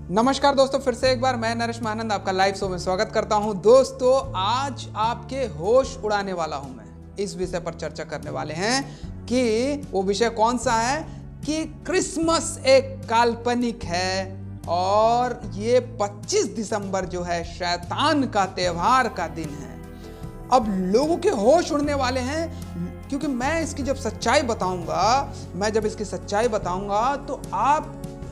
नमस्कार दोस्तों, फिर से एक बार मैं नरेश महानंद आपका लाइव शो में स्वागत करता हूं। दोस्तों, आज आपके होश उड़ाने वाला हूं। मैं इस विषय पर चर्चा करने वाले हैं कि वो विषय कौन सा है कि क्रिसमस एक काल्पनिक है और ये 25 दिसंबर जो है शैतान का त्योहार का दिन है। अब लोगों के होश उड़ने वाले हैं, क्योंकि मैं इसकी जब सच्चाई बताऊंगा, तो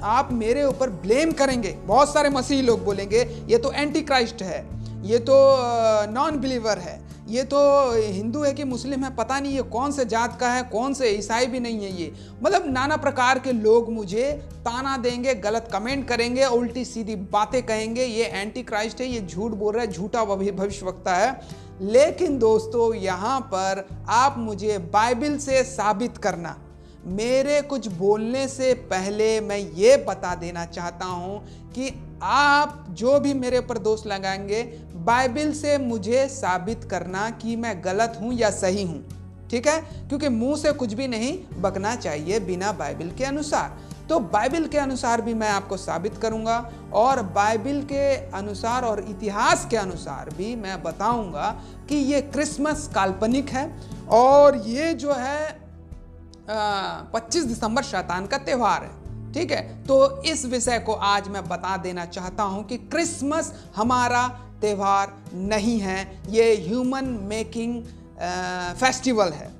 आप मेरे ऊपर ब्लेम करेंगे। बहुत सारे मसीही लोग बोलेंगे ये तो एंटी क्राइस्ट है, ये तो नॉन बिलीवर है, ये तो हिंदू है कि मुस्लिम है, पता नहीं ये कौन से जात का है, कौन से ईसाई भी नहीं है ये। मतलब नाना प्रकार के लोग मुझे ताना देंगे, गलत कमेंट करेंगे, उल्टी सीधी बातें कहेंगे, ये एंटी क्राइस्ट है, ये झूठ बोल रहा है, झूठा भविष्यवक्ता है। लेकिन दोस्तों, यहाँ पर आप मुझे बाइबल से साबित करना, मेरे कुछ बोलने से पहले मैं ये बता देना चाहता हूं कि आप जो भी मेरे ऊपर दोष लगाएंगे, बाइबल से मुझे साबित करना कि मैं गलत हूं या सही हूं, ठीक है? क्योंकि मुंह से कुछ भी नहीं बकना चाहिए बिना बाइबल के अनुसार। तो बाइबल के अनुसार भी मैं आपको साबित करूंगा और बाइबल के अनुसार और इतिहास के अनुसार भी मैं बताऊंगा कि ये क्रिसमस काल्पनिक है और ये जो है 25 दिसंबर शैतान का त्योहार है, ठीक है? तो इस विषय को आज मैं बता देना चाहता हूं कि क्रिसमस हमारा त्योहार नहीं है, ये ह्यूमन मेकिंग फेस्टिवल है,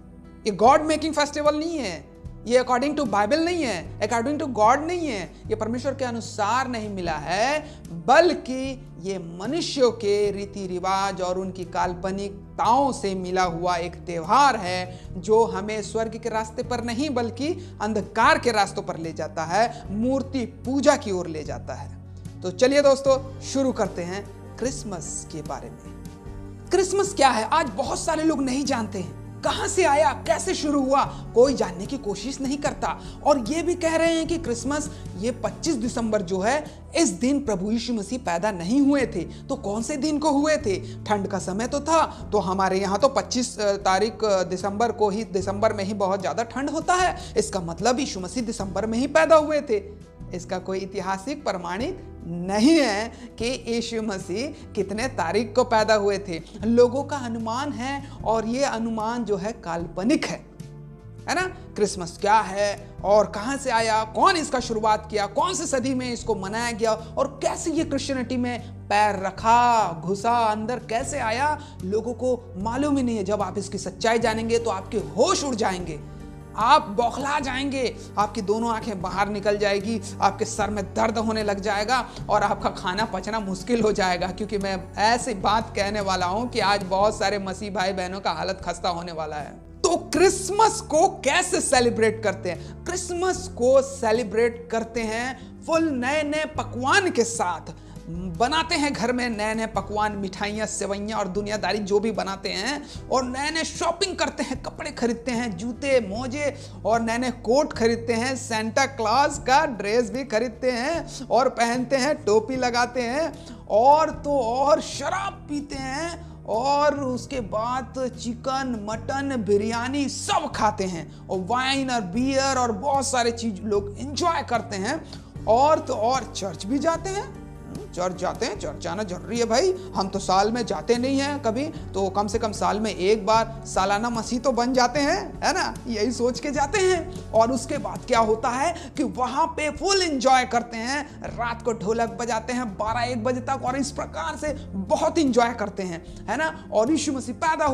ये गॉड मेकिंग फेस्टिवल नहीं है, ये अकॉर्डिंग टू बाइबल नहीं है, अकॉर्डिंग टू गॉड नहीं है, ये परमेश्वर के अनुसार नहीं मिला है, बल्कि ये मनुष्यों के रीति रिवाज और उनकी काल्पनिकताओं से मिला हुआ एक त्योहार है जो हमें स्वर्ग के रास्ते पर नहीं बल्कि अंधकार के रास्तों पर ले जाता है, मूर्ति पूजा की ओर ले जाता है। तो चलिए दोस्तों, शुरू करते हैं क्रिसमस के बारे में। क्रिसमस क्या है आज बहुत सारे लोग नहीं जानते हैं, कहां से आया, कैसे शुरू हुआ, कोई जानने की कोशिश नहीं करता और ये भी कह रहे हैं कि क्रिसमस ये 25 दिसंबर जो है, इस दिन प्रभु यीशु मसीह पैदा नहीं हुए थे। तो कौन से दिन को हुए थे? ठंड का समय तो था, तो हमारे यहाँ तो 25 तारीख दिसंबर को ही, दिसंबर में ही बहुत ज्यादा ठंड होता है, इसका मतलब यीशु मसीह दिसंबर में ही पैदा हुए थे। इसका कोई ऐतिहासिक प्रमाणित नहीं है कि यीशु मसीह कितने तारीख को पैदा हुए थे। लोगों का अनुमान है और ये अनुमान जो है काल्पनिक है ना? क्रिसमस क्या है और कहां से आया, कौन इसका शुरुआत किया, कौन सी सदी में इसको मनाया गया और कैसे ये क्रिश्चियनिटी में पैर रखा, घुसा, अंदर कैसे आया, लोगों को मालूम ही नहीं है। जब आप इसकी सच्चाई जानेंगे तो आपके होश उड़ जाएंगे, आप बौखला जाएंगे, आपकी दोनों आंखें बाहर निकल जाएगी, आपके सर में दर्द होने लग जाएगा और आपका खाना पचना मुश्किल हो जाएगा। क्योंकि मैं ऐसी बात कहने वाला हूं कि आज बहुत सारे मसीह भाई बहनों का हालत खस्ता होने वाला है। तो क्रिसमस को कैसे सेलिब्रेट करते हैं? क्रिसमस को सेलिब्रेट करते हैं फुल नए नए पकवान के साथ, बनाते हैं घर में नए नए पकवान, मिठाइयाँ, सेवइयाँ और दुनियादारी जो भी बनाते हैं, और नए नए शॉपिंग करते हैं, कपड़े खरीदते हैं, जूते मोजे और नए नए कोट खरीदते हैं, सेंटा क्लॉज का ड्रेस भी खरीदते हैं और पहनते हैं, टोपी लगाते हैं और तो और शराब पीते हैं और उसके बाद चिकन, मटन, बिरयानी सब खाते हैं और वाइन और बियर और बहुत सारे चीज लोग एंजॉय करते हैं। और तो और चर्च भी जाते हैं, चर्च जाते हैं, चर्च जाना जरूरी है भाई। हम तो साल में जाते नहीं हैं कभी, तो कम से कम साल में एक बार सालाना मसीह तो बन जाते हैं, है ना? यही सोच के जाते हैं। और उसके बाद क्या होता है कि वहां पे फुल एंजॉय करते हैं, रात को ढोलक बजाते हैं 12-1 बजे तक और इस प्रकार से बहुत एंजॉय करते हैं, है ना? और यीशु मसीह पैदा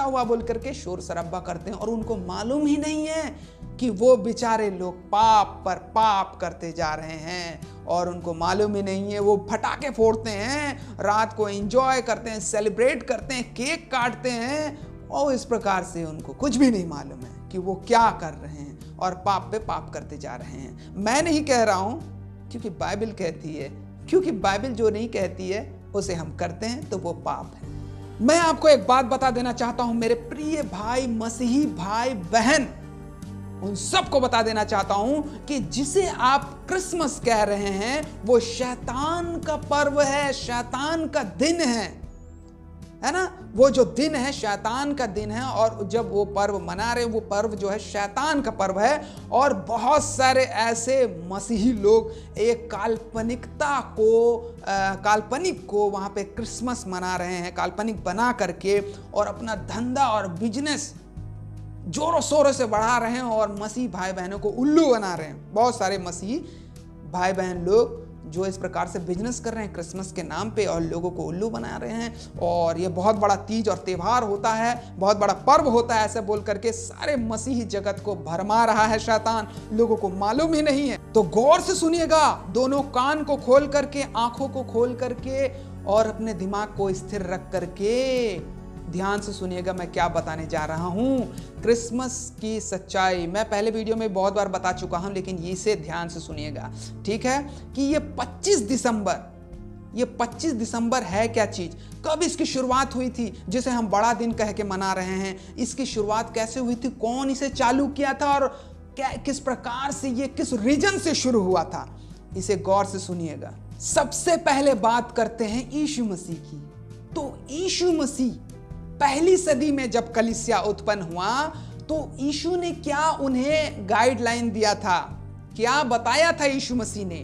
हुआ बोल करके शोर शराबा करते हैं और उनको मालूम ही नहीं है कि वो बेचारे लोग पाप पर पाप करते जा रहे हैं और उनको मालूम ही नहीं है। वो फटाके फोड़ते हैं, रात को एंजॉय करते हैं, सेलिब्रेट करते हैं, केक काटते हैं और इस प्रकार से उनको कुछ भी नहीं मालूम है कि वो क्या कर रहे हैं और पाप पे पाप करते जा रहे हैं। मैं नहीं कह रहा हूं, क्योंकि बाइबल कहती है, क्योंकि बाइबल जो नहीं कहती है उसे हम करते हैं तो वो पाप है। मैं आपको एक बात बता देना चाहता हूं मेरे प्रिय भाई, मसीही भाई बहन, उन सबको बता देना चाहता हूं कि जिसे आप क्रिसमस कह रहे हैं वो शैतान का पर्व है, शैतान का दिन है। है ना। वो जो दिन है शैतान का दिन है, और जब वो पर्व मना रहे, वो पर्व जो है शैतान का पर्व है। और बहुत सारे ऐसे मसीही लोग एक काल्पनिक को वहाँ पे क्रिसमस मना रहे हैं, काल्पनिक बना करके, और अपना धंधा और बिजनेस जोरों शोरों से बढ़ा रहे हैं और मसीह भाई बहनों को उल्लू बना रहे हैं। बहुत सारे मसीही भाई बहन लोग जो इस प्रकार से बिजनेस कर रहे हैं क्रिसमस के नाम पे और लोगों को उल्लू बना रहे हैं। और ये बहुत बड़ा तीज और त्योहार होता है, बहुत बड़ा पर्व होता है, ऐसे बोल करके सारे मसीही जगत को भरमा रहा है शैतान। लोगों को मालूम ही नहीं है। तो गौर से सुनिएगा, दोनों कान को खोल करके, आंखों को खोल करके और अपने दिमाग को स्थिर रख करके ध्यान से सुनिएगा मैं क्या बताने जा रहा हूं। क्रिसमस की सच्चाई मैं पहले वीडियो में बहुत बार बता चुका हूं, लेकिन इसे ध्यान से सुनिएगा, ठीक है। कि ये 25 दिसंबर है क्या चीज, कब इसकी शुरुआत हुई थी, जिसे हम बड़ा दिन कह के मना रहे हैं। इसकी शुरुआत कैसे हुई थी, कौन इसे चालू किया था, और किस प्रकार से ये किस रीजन से शुरू हुआ था, इसे गौर से सुनिएगा। सबसे पहले बात करते हैं यीशु मसीह की। तो यीशु मसीह पहली सदी में जब कलीसिया उत्पन्न हुआ तो यीशु ने क्या उन्हें गाइडलाइन दिया था, क्या बताया था यीशु मसीह ने।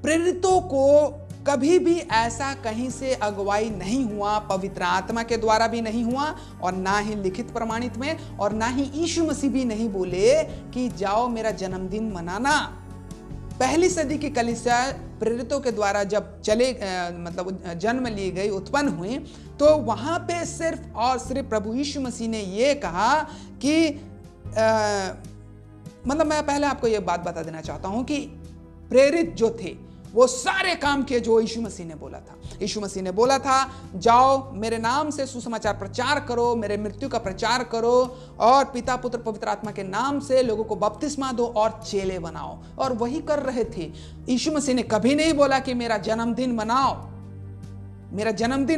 प्रेरितों को कभी भी ऐसा कहीं से अगुवाई नहीं हुआ, पवित्र आत्मा के द्वारा भी नहीं हुआ, और ना ही लिखित प्रमाणित में, और ना ही यीशु मसीह भी नहीं बोले कि जाओ मेरा जन्मदिन मनाना। पहली सदी की कलीसिया प्रेरितों के द्वारा जब जन्म ली गई, उत्पन्न हुई, तो वहां पे सिर्फ और सिर्फ प्रभु यीशु मसीह ने ये कहा कि मैं पहले आपको ये बात बता देना चाहता हूं कि प्रेरित जो थे वो सारे काम किए जो यीशु मसीह ने बोला था। यीशु मसीह ने बोला था जाओ मेरे नाम से सुसमाचार प्रचार करो, मेरे मृत्यु का प्रचार करो, और पिता पुत्र पवित्र आत्मा के नाम से लोगों को बपतिस्मा दो और चेले बनाओ। और वही कर रहे थे। यीशु मसीह ने कभी नहीं बोला कि मेरा जन्मदिन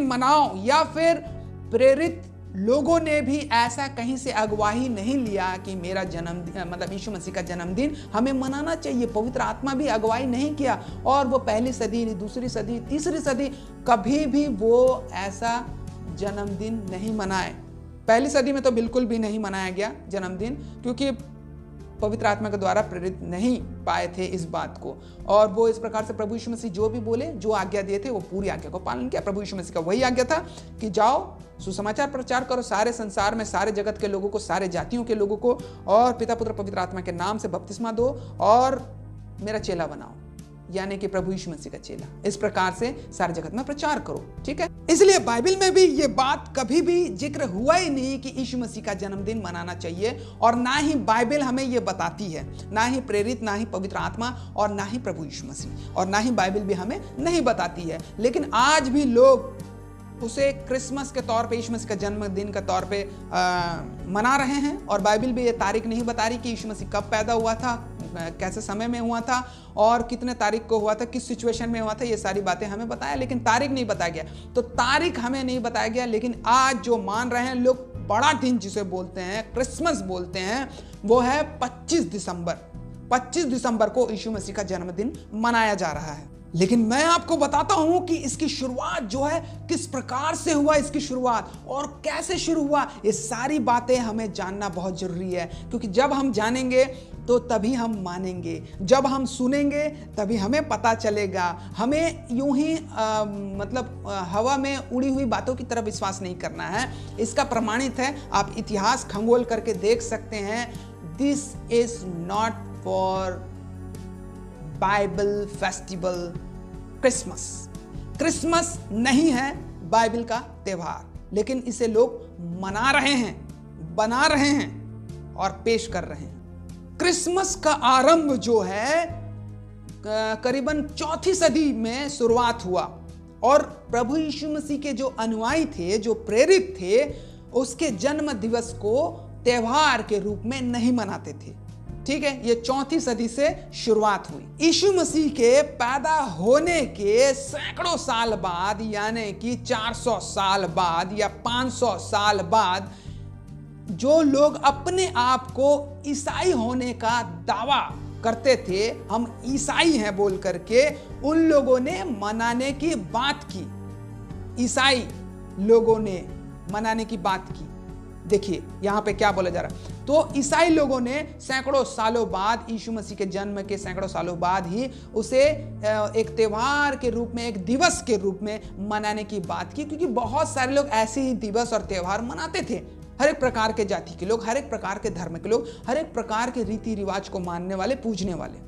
मनाओ, या फिर प्रेरित लोगों ने भी ऐसा कहीं से अगुवाही नहीं लिया कि मेरा जन्मदिन यीशु मसीह का जन्मदिन हमें मनाना चाहिए। पवित्र आत्मा भी अगुवाई नहीं किया। और वो पहली सदी, दूसरी सदी, तीसरी सदी कभी भी वो ऐसा जन्मदिन नहीं मनाए। पहली सदी में तो बिल्कुल भी नहीं मनाया गया जन्मदिन, क्योंकि पवित्र आत्मा के द्वारा प्रेरित नहीं पाए थे इस बात को। और वो इस प्रकार से प्रभु यीशु मसीह जो भी बोले, जो आज्ञा दिए थे, वो पूरी आज्ञा को पालन किया। प्रभु यीशु मसीह का वही आज्ञा था कि जाओ सुसमाचार प्रचार करो सारे संसार में, सारे जगत के लोगों को, सारे जातियों के लोगों को, और पिता पुत्र पवित्र आत्मा के नाम से बपतिस्मा दो और मेरा चेला बनाओ, यानी कि प्रभु यीशु मसीह का चेला। इस प्रकार से सारे जगत में प्रचार करो, ठीक है। इसलिए बाइबल में भी ये बात कभी भी जिक्र हुआ ही नहीं कि यीशु मसीह का जन्मदिन मनाना चाहिए, और ना ही बाइबल हमें ये बताती है, ना ही प्रेरित, ना ही पवित्र आत्मा, और ना ही प्रभु यीशु मसीह, और ना ही बाइबल भी हमें नहीं बताती है। लेकिन आज भी लोग उसे क्रिसमस के तौर पे, यीशु मसीह का जन्मदिन के तौर पे मना रहे हैं। और बाइबल भी ये तारीख नहीं बता रही कि यीशु मसीह कब पैदा हुआ था, कैसे समय में हुआ था, और कितने तारीख को हुआ था, किस सिचुएशन में हुआ था। ये सारी बातें हमें बताया, लेकिन तारीख नहीं बताया गया। तो तारीख हमें नहीं बताया गया, लेकिन आज जो मान रहे हैं लोग, बड़ा दिन जिसे बोलते हैं, क्रिसमस बोलते हैं, वो है 25 दिसंबर। 25 दिसंबर को यीशु मसीह का जन्मदिन मनाया जा रहा है। लेकिन मैं आपको बताता हूं कि इसकी शुरुआत जो है किस प्रकार से हुआ, इसकी शुरुआत और कैसे शुरू हुआ, ये सारी बातें हमें जानना बहुत जरूरी है। क्योंकि जब हम जानेंगे तो तभी हम मानेंगे, जब हम सुनेंगे तभी हमें पता चलेगा। हमें यूं ही हवा में उड़ी हुई बातों की तरफ विश्वास नहीं करना है। इसका प्रमाणित है, आप इतिहास खंगोल करके देख सकते हैं। This is not for Bible festival Christmas. Christmas नहीं है बाइबल का त्योहार, लेकिन इसे लोग मना रहे हैं, बना रहे हैं और पेश कर रहे हैं। क्रिसमस का आरंभ जो है करीबन 4वीं सदी में शुरुआत हुआ, और प्रभु यीशु मसीह के जो अनुयायी थे, जो प्रेरित थे, उसके जन्म दिवस को त्योहार के रूप में नहीं मनाते थे, ठीक है। ये 4वीं सदी से शुरुआत हुई। यीशु मसीह के पैदा होने के सैकड़ों साल बाद, यानी कि 400 साल बाद या 500 साल बाद, जो लोग अपने आप को ईसाई होने का दावा करते थे, हम ईसाई हैं बोल करके, उन लोगों ने मनाने की बात की। ईसाई लोगों ने मनाने की बात की। देखिए यहाँ पे क्या बोला जा रहा है। तो ईसाई लोगों ने सैकड़ों सालों बाद, यीशु मसीह के जन्म के सैकड़ों सालों बाद ही उसे एक त्योहार के रूप में, एक दिवस के रूप में मनाने की बात की, क्योंकि बहुत सारे लोग ऐसे ही दिवस और त्योहार मनाते थे। हर एक प्रकार के जाति के लोग, हर एक प्रकार के धर्म के लोग, हर एक प्रकार के रीति रिवाज को मानने वाले, पूजने वाले।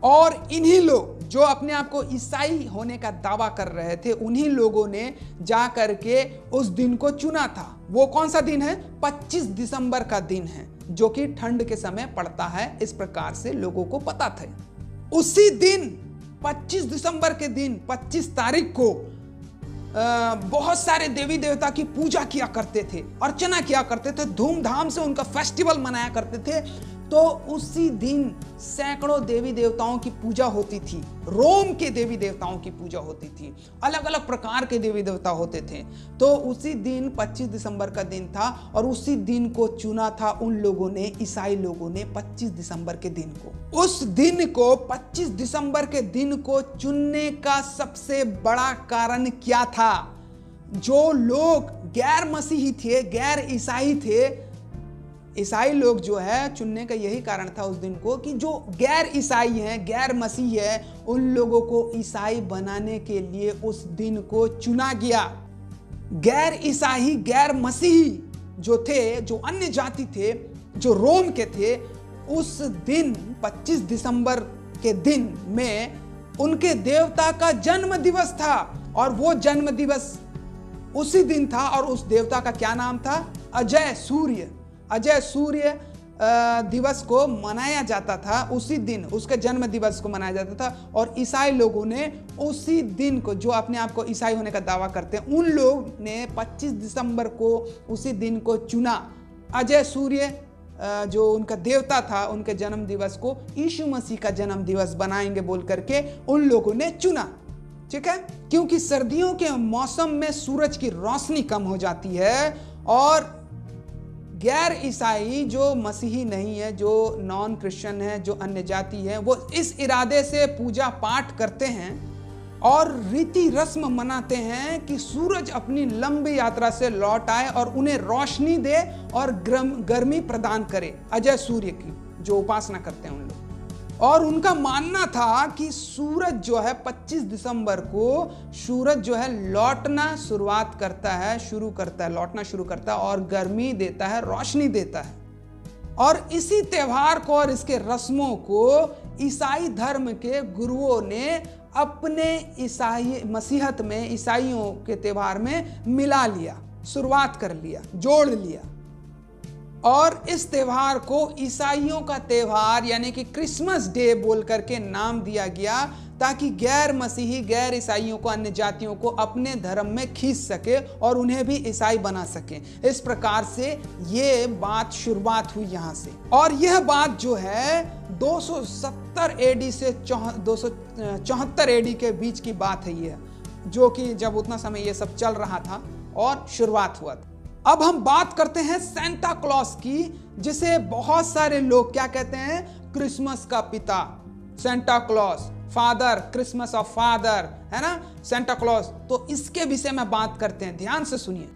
और इन्हीं लोग जो अपने आप को ईसाई होने का दावा कर रहे थे, उन्हीं लोगों ने जा करके उस दिन को चुना था। वो कौन सा दिन है? 25 दिसंबर का दिन है, जो कि ठंड के समय पड़ता है, इस प्रकार से लोगों को पता था। उसी दिन 25 दिसंबर के दिन 25 तारीख को बहुत सारे देवी देवता की पूजा किया करते थे, अर्चना किया करते थे, धूमधाम से उनका फेस्टिवल मनाया करते थे। तो उसी दिन सैकड़ों देवी देवताओं की पूजा होती थी। रोम के देवी देवताओं की पूजा होती थी, अलग अलग प्रकार के देवी देवता होते थे। तो उसी दिन 25 दिसंबर का दिन था, और उसी दिन को चुना था उन लोगों ने, ईसाई लोगों ने, 25 दिसंबर के दिन को। उस दिन को, 25 दिसंबर के दिन को चुनने का सबसे बड़ा कारण क्या था? जो लोग गैर मसीही थे, गैर ईसाई थे, ईसाई लोग जो है, चुनने का यही कारण था उस दिन को कि जो गैर ईसाई हैं, गैर मसीही है, उन लोगों को ईसाई बनाने के लिए उस दिन को चुना गया। गैर ईसाई, गैर मसीही जो थे, जो अन्य जाति थे, जो रोम के थे, उस दिन 25 दिसंबर के दिन में उनके देवता का जन्म दिवस था। और वो जन्म दिवस उसी दिन था, और उस देवता का क्या नाम था? अजय सूर्य। अजय सूर्य दिवस को मनाया जाता था उसी दिन, उसके जन्म दिवस को मनाया जाता था। और ईसाई लोगों ने उसी दिन को, जो अपने आप को ईसाई होने का दावा करते हैं, उन लोग ने 25 दिसंबर को उसी दिन को चुना। अजय सूर्य जो उनका देवता था, उनके जन्म दिवस को यीशु मसीह का जन्म दिवस बनाएंगे बोल करके उन लोगों ने चुना। ठीक है, क्योंकि सर्दियों के मौसम में सूरज की रोशनी कम हो जाती है, और गैर ईसाई जो मसीही नहीं है, जो नॉन क्रिश्चियन है, जो अन्य जाति है, वो इस इरादे से पूजा पाठ करते हैं और रीति रस्म मनाते हैं कि सूरज अपनी लंबी यात्रा से लौट आए और उन्हें रोशनी दे और गर्मी प्रदान करे, अजय सूर्य की जो उपासना करते हैं उन लोग। और उनका मानना था कि सूरज जो है 25 दिसंबर को सूरज जो है लौटना शुरुआत करता है, लौटना शुरू करता है, और गर्मी देता है, रोशनी देता है। और इसी त्योहार को और इसके रस्मों को ईसाई धर्म के गुरुओं ने अपने ईसाई मसीहत में, ईसाइयों के त्योहार में मिला लिया, शुरुआत कर लिया, जोड़ लिया। और इस त्योहार को ईसाइयों का त्योहार यानी कि क्रिसमस डे बोल करके नाम दिया गया, ताकि गैर मसीही, गैर ईसाइयों को, अन्य जातियों को अपने धर्म में खींच सके और उन्हें भी ईसाई बना सके। इस प्रकार से ये बात शुरुआत हुई यहाँ से। और यह बात जो है 270 एडी से 274 एडी के बीच की बात है ये, जो कि जब उतना समय ये सब चल रहा था और शुरुआत हुआ था। अब हम बात करते हैं सेंटा क्लॉज की, जिसे बहुत सारे लोग क्या कहते हैं? क्रिसमस का पिता, Santa Claus, father, Christmas of father, है ना, सेंटा क्लॉज। तो इसके विषय में बात करते हैं, ध्यान से सुनिए।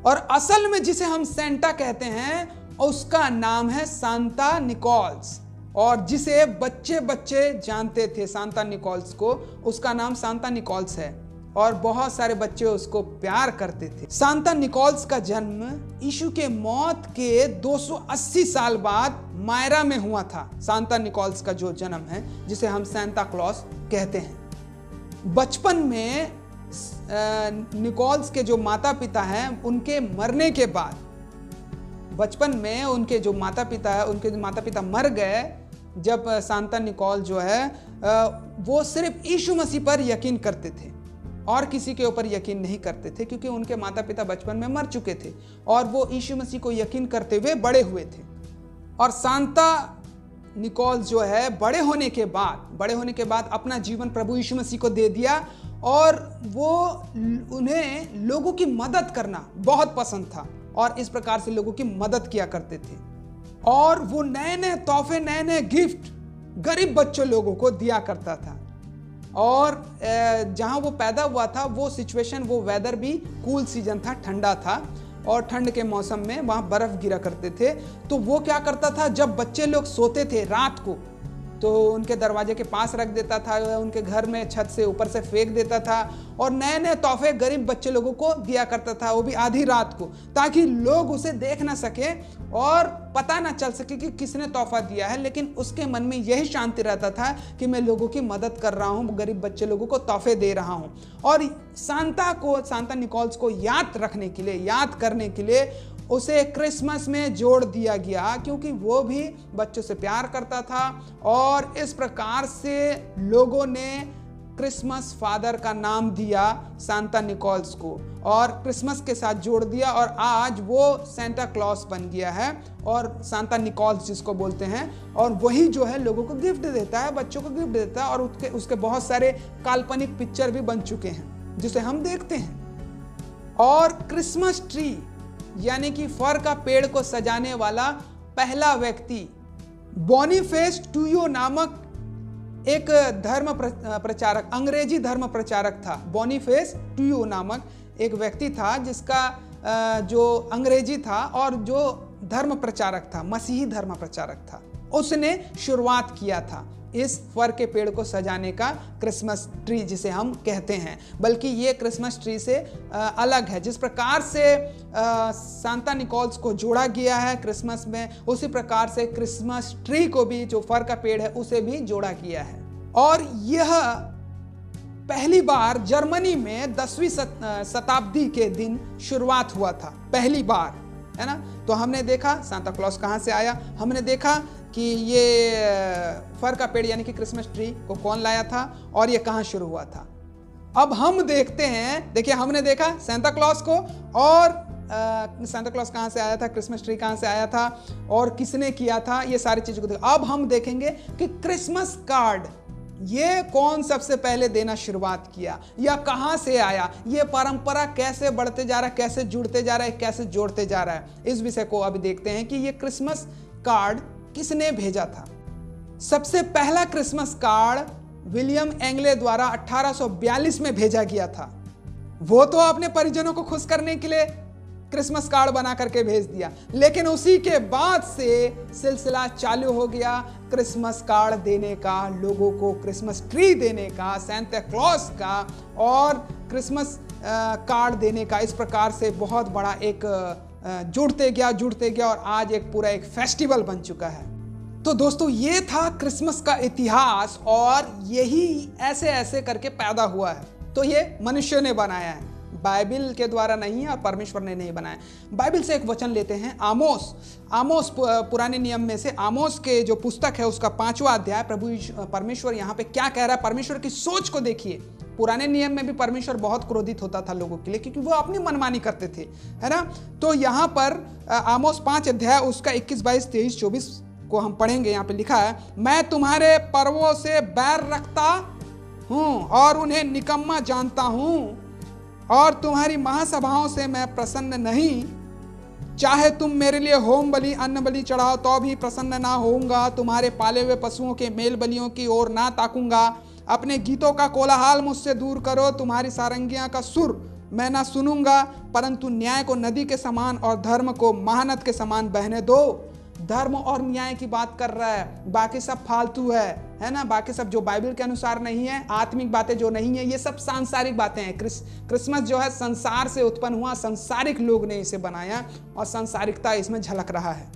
और असल में जिसे हम सेंटा कहते हैं उसका नाम है सांता निकोल्स, और जिसे बच्चे बच्चे जानते थे सांता निकोल्स को, उसका नाम सांता निकोल्स है, और बहुत सारे बच्चे उसको प्यार करते थे। सांता निकोल्स का जन्म यीशु के मौत के 280 साल बाद मायरा में हुआ था। सांता निकोल्स का जो जन्म है, जिसे हम सेंटा क्लॉज कहते हैं। बचपन में निकोल्स के जो माता पिता हैं, उनके मरने के बाद, बचपन में उनके जो माता पिता है, उनके माता पिता मर गए जब सांता निकोल जो है वो सिर्फ यीशु मसीह पर यकीन करते थे और किसी के ऊपर यकीन नहीं करते थे, क्योंकि उनके माता पिता बचपन में मर चुके थे और वो यीशु मसीह को यकीन करते हुए बड़े हुए थे। और सांता निकोल्स जो है बड़े होने के बाद अपना जीवन प्रभु यीशु मसीह को दे दिया, और वो उन्हें लोगों की मदद करना बहुत पसंद था और इस प्रकार से लोगों की मदद किया करते थे। और वो नए नए तोहफे, नए नए गिफ्ट गरीब बच्चों लोगों को दिया करता था। और जहां वो पैदा हुआ था वो सिचुएशन, वो वेदर भी कूल सीजन था, ठंडा था, और ठंड के मौसम में वहाँ बर्फ़ गिरा करते थे। तो वो क्या करता था, जब बच्चे लोग सोते थे रात को तो उनके दरवाजे के पास रख देता था, उनके घर में छत से ऊपर से फेंक देता था और नए नए तोहफे गरीब बच्चे लोगों को दिया करता था, वो भी आधी रात को, ताकि लोग उसे देख ना सके और पता ना चल सके कि किसने तोहफा दिया है। लेकिन उसके मन में यही शांति रहता था कि मैं लोगों की मदद कर रहा हूँ, गरीब बच्चे लोगों को तोहफे दे रहा हूँ। और सांता निकोल्स को याद रखने के लिए, याद करने के लिए उसे क्रिसमस में जोड़ दिया गया, क्योंकि वो भी बच्चों से प्यार करता था। और इस प्रकार से लोगों ने क्रिसमस फादर का नाम दिया सांता निकोल्स को और क्रिसमस के साथ जोड़ दिया, और आज वो सेंटा क्लॉस बन गया है और सांता निकोल्स जिसको बोलते हैं। और वही जो है लोगों को गिफ्ट देता है, बच्चों को गिफ्ट देता है, और उसके बहुत सारे काल्पनिक पिक्चर भी बन चुके हैं जिसे हम देखते हैं। और क्रिसमस ट्री यानी कि फर का पेड़ को सजाने वाला पहला व्यक्ति बोनीफेस टूयो नामक एक धर्म प्रचारक, अंग्रेजी धर्म प्रचारक था। बोनीफेस टूयो नामक एक व्यक्ति था जिसका जो अंग्रेजी था और जो धर्म प्रचारक था, मसीही धर्म प्रचारक था, उसने शुरुआत किया था इस फर के पेड़ को सजाने का, क्रिसमस ट्री जिसे हम कहते हैं। बल्कि ये क्रिसमस ट्री से अलग है। जिस प्रकार से सांता निकोल्स को जोड़ा गया है क्रिसमस में, उसी प्रकार से क्रिसमस ट्री को भी, जो फर का पेड़ है, उसे भी जोड़ा गया है। और यह पहली बार जर्मनी में 10वीं शताब्दी के दिन शुरुआत हुआ था, पहली बार, है ना। तो हमने देखा सांता क्लॉस कहाँ से आया, हमने देखा कि ये फर का पेड़ यानी कि क्रिसमस ट्री को कौन लाया था और ये कहाँ शुरू हुआ था। अब हम देखते हैं, देखिए हमने देखा सांता क्लॉस को, और सांता क्लॉस कहाँ से आया था, क्रिसमस ट्री कहाँ से आया था और किसने किया था, ये सारी चीज़ों को देखा। अब हम देखेंगे कि क्रिसमस कार्ड ये कौन सबसे पहले देना शुरुआत किया या कहाँ से आया, ये परंपरा कैसे बढ़ते जा रहा है, कैसे जुड़ते जा रहा है, कैसे जोड़ते जा रहा है। इस विषय को अभी देखते हैं कि ये क्रिसमस कार्ड किसने भेजा था। सबसे पहला क्रिसमस कार्ड विलियम एंगले द्वारा 1842 में भेजा गया था। वो तो अपने परिजनों को खुश करने के लिए क्रिसमस कार्ड बना करके भेज दिया, लेकिन उसी के बाद से सिलसिला चालू हो गया क्रिसमस कार्ड देने का, लोगों को क्रिसमस ट्री देने का, सांता क्लॉस का और क्रिसमस कार्ड देने का। इस प्रकार से बहुत बड़ा एक जुड़ते गया और आज एक पूरा एक फेस्टिवल बन चुका है। तो दोस्तों ये था क्रिसमस का इतिहास, और यही ऐसे ऐसे करके पैदा हुआ है। तो ये मनुष्य ने बनाया है, बाइबल के द्वारा नहीं है और परमेश्वर ने नहीं बनाया। बाइबल से एक वचन लेते हैं, आमोस पुराने नियम में से आमोस के जो पुस्तक है उसका 5वां अध्याय। परमेश्वर यहाँ पे क्या कह रहा है, परमेश्वर की सोच को देखिए। पुराने नियम में भी परमेश्वर बहुत क्रोधित होता था लोगों के लिए, क्योंकि वो अपनी मनमानी करते थे, है ना। तो यहाँ पर आमोस 5 अध्याय उसका 21, 22, 23, 24 को हम पढ़ेंगे। यहाँ पे लिखा है, मैं तुम्हारे पर्वों से बैर रखता हूँ और उन्हें निकम्मा जानता हूँ, और तुम्हारी महासभाओं से मैं प्रसन्न नहीं। चाहे तुम मेरे लिए होम बलि, अन्न बलि चढ़ाओ तो भी प्रसन्न ना होऊंगा। तुम्हारे पाले हुए पशुओं के मेल बलियों की ओर ना ताकूंगा। अपने गीतों का कोलाहल मुझसे दूर करो। तुम्हारी सारंगियां का सुर मैं ना सुनूंगा, परंतु न्याय को नदी के समान और धर्म को महानद के समान बहने दो। धर्म और न्याय की बात कर रहा है, बाकी सब फालतू है ना। बाकी सब जो बाइबल के अनुसार नहीं है, आत्मिक बातें जो नहीं है, ये सब सांसारिक बातें हैं। क्रिसमस जो है संसार से उत्पन्न हुआ, सांसारिक लोग ने इसे बनाया और सांसारिकता इसमें झलक रहा है।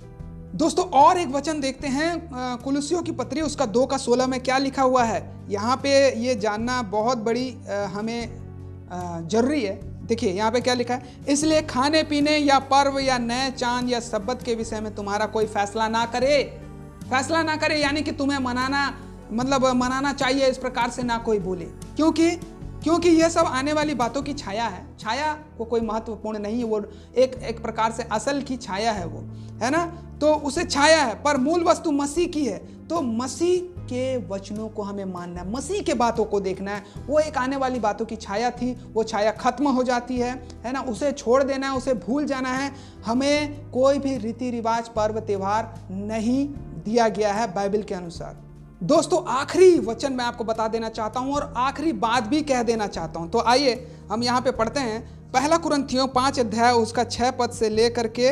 दोस्तों और एक वचन देखते हैं, कुलुसियों की पत्री उसका 2:16 में क्या लिखा हुआ है। यहाँ पे ये जानना बहुत बड़ी हमें जरूरी है। देखिए यहाँ पे क्या लिखा है, इसलिए खाने पीने या पर्व या नए चांद या सब्बत के विषय में तुम्हारा कोई फैसला ना करे, यानी कि तुम्हें मनाना चाहिए, इस प्रकार से ना कोई बोले, क्योंकि यह सब आने वाली बातों की छाया है। छाया को कोई महत्वपूर्ण नहीं है, वो एक प्रकार से असल की छाया है वो, है ना। तो उसे छाया है, पर मूल वस्तु मसीह की है। तो मसीह के वचनों को हमें मानना है, मसीह के बातों को देखना है। वो एक आने वाली बातों की छाया थी, वो छाया खत्म हो जाती है ना। उसे छोड़ देना है, उसे भूल जाना है। हमें कोई भी रीति रिवाज, पर्व त्योहार नहीं दिया गया है बाइबल के अनुसार। दोस्तों आखिरी वचन मैं आपको बता देना चाहता हूं और आखिरी बात भी कह देना चाहता हूं। तो आइए हम यहाँ पे पढ़ते हैं पहला कुरिन्थियों 5 अध्याय उसका 6 पद से लेकर के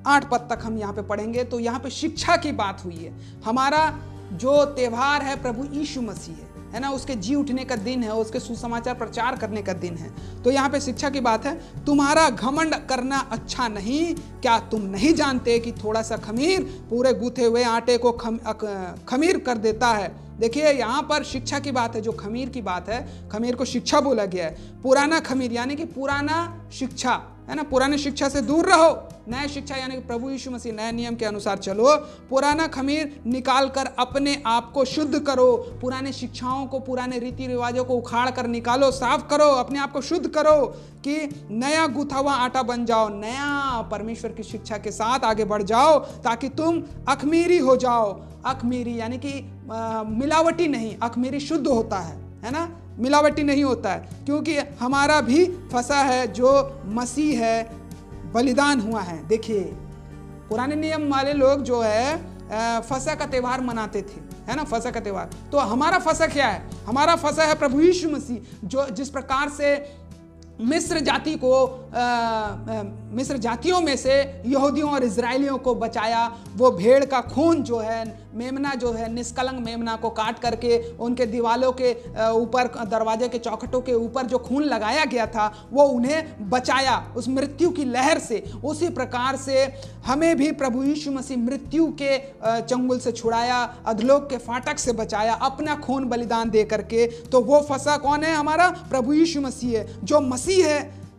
8 पद तक हम यहाँ पे पढ़ेंगे। तो यहाँ पे शिक्षा की बात हुई है। हमारा जो त्योहार है प्रभु यीशु मसीह है ना, उसके जी उठने का दिन है, उसके सुसमाचार प्रचार करने का दिन है। तो यहाँ पे शिक्षा की बात है, तुम्हारा घमंड करना अच्छा नहीं, क्या तुम नहीं जानते कि थोड़ा सा खमीर पूरे गूथे हुए आटे को खमीर कर देता है। देखिए यहाँ पर शिक्षा की बात है, जो खमीर की बात है, खमीर को शिक्षा बोला गया है। पुराना खमीर यानी कि पुराना शिक्षा है ना, पुरानी शिक्षा से दूर रहो, नया शिक्षा यानी कि प्रभु यीशु मसीह नए नियम के अनुसार चलो। पुराना खमीर निकाल कर अपने आप को शुद्ध करो, पुराने शिक्षाओं को, पुराने रीति रिवाजों को उखाड़ कर निकालो, साफ करो, अपने आप को शुद्ध करो कि नया गूथा हुआ आटा बन जाओ, नया परमेश्वर की शिक्षा के साथ आगे बढ़ जाओ, ताकि तुम अखमीरी हो जाओ। अखमीरी यानी कि मिलावटी नहीं, अखमीरी शुद्ध होता है ना, मिलावटी नहीं होता है, क्योंकि हमारा भी फसह है जो मसीह है बलिदान हुआ है। देखिए पुराने नियम वाले लोग जो है फसह का त्यौहार मनाते थे, है ना, फसह का त्यौहार। तो हमारा फसह क्या है? हमारा फसह है प्रभु यीशु मसीह, जो जिस प्रकार से मिस्र जाति को मिस्र जातियों में से यहूदियों और इजराइलियों को बचाया। वो भेड़ का खून जो है, मेमना जो है, निष्कलंक मेमना को काट करके उनके दीवालों के ऊपर, दरवाजे के चौखटों के ऊपर जो खून लगाया गया था, वो उन्हें बचाया उस मृत्यु की लहर से। उसी प्रकार से हमें भी प्रभु यीशु मसीह मृत्यु के चंगुल से छुड़ाया, अधलोक के फाटक से बचाया अपना खून बलिदान दे करके। तो वो फसह कौन है? हमारा प्रभु यीशु मसीह है,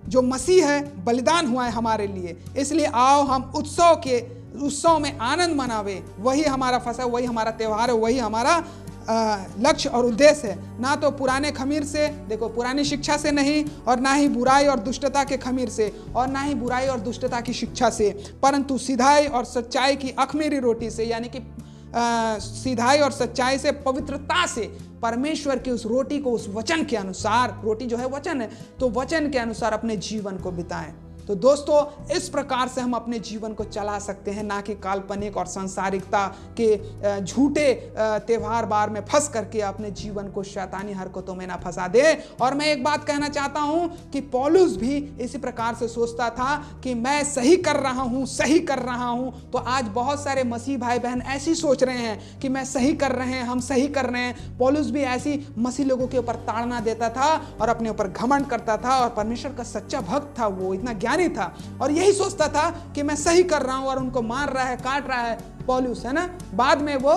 जो मसीह है बलिदान हुआ है हमारे लिए। इसलिए आओ हम उत्सव में आनंद मनावे। वही हमारा फसह, वही हमारा त्यौहार है, वही हमारा लक्ष्य और उद्देश्य है। ना तो पुराने खमीर से, देखो पुरानी शिक्षा से नहीं, और ना ही बुराई और दुष्टता के खमीर से, और ना ही बुराई और दुष्टता की शिक्षा से, परंतु सिधाई और सच्चाई की अखमीरी रोटी से, यानी कि सीधाई और सच्चाई से, पवित्रता से, परमेश्वर की उस रोटी को, उस वचन के अनुसार, रोटी जो है वचन है, तो वचन के अनुसार अपने जीवन को बिताएं। तो दोस्तों इस प्रकार से हम अपने जीवन को चला सकते हैं, ना कि काल्पनिक और सांसारिकता के झूठे त्योहार बार में फंस करके अपने जीवन को शैतानी हरकतों में ना फंसा दे। और मैं एक बात कहना चाहता हूं कि पौलुस भी इसी प्रकार से सोचता था कि मैं सही कर रहा हूं। तो आज बहुत सारे मसीह भाई बहन ऐसी सोच रहे हैं कि मैं सही कर रहे हैं, हम सही कर रहे हैं। पौलुस भी ऐसी मसीह लोगों के ऊपर ताड़ना देता था और अपने ऊपर घमंड करता था, और परमेश्वर का सच्चा भक्त था, वो इतना ज्ञानी था और यही सोचता था कि मैं सही कर रहा हूं, और उनको मार रहा है, काट रहा है पौलुस, है ना। बाद में वो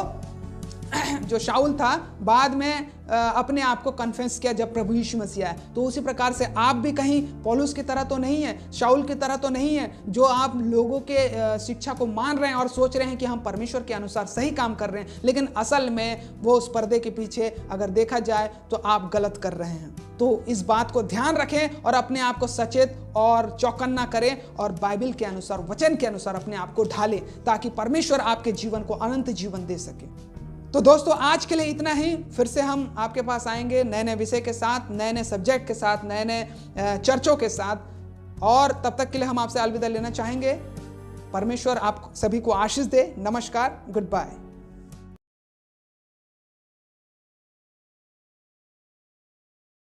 जो शाऊल था, बाद में अपने आप को कन्फेस किया जब प्रभु यीशु मसीह आए। तो उसी प्रकार से आप भी कहीं पौलुस की तरह तो नहीं है, शाऊल की तरह तो नहीं है, जो आप लोगों के शिक्षा को मान रहे हैं और सोच रहे हैं कि हम परमेश्वर के अनुसार सही काम कर रहे हैं, लेकिन असल में वो उस पर्दे के पीछे अगर देखा जाए तो आप गलत कर रहे हैं। तो इस बात को ध्यान रखें और अपने आप को सचेत और चौकन्ना करें, और बाइबल के अनुसार, वचन के अनुसार अपने आप को ढालें, ताकि परमेश्वर आपके जीवन को अनंत जीवन दे सके। तो दोस्तों आज के लिए इतना ही। फिर से हम आपके पास आएंगे नए नए विषय के साथ, नए नए सब्जेक्ट के साथ, नए नए चर्चों के साथ, और तब तक के लिए हम आपसे अलविदा लेना चाहेंगे। परमेश्वर आप सभी को आशीष दे। नमस्कार, गुड बाय।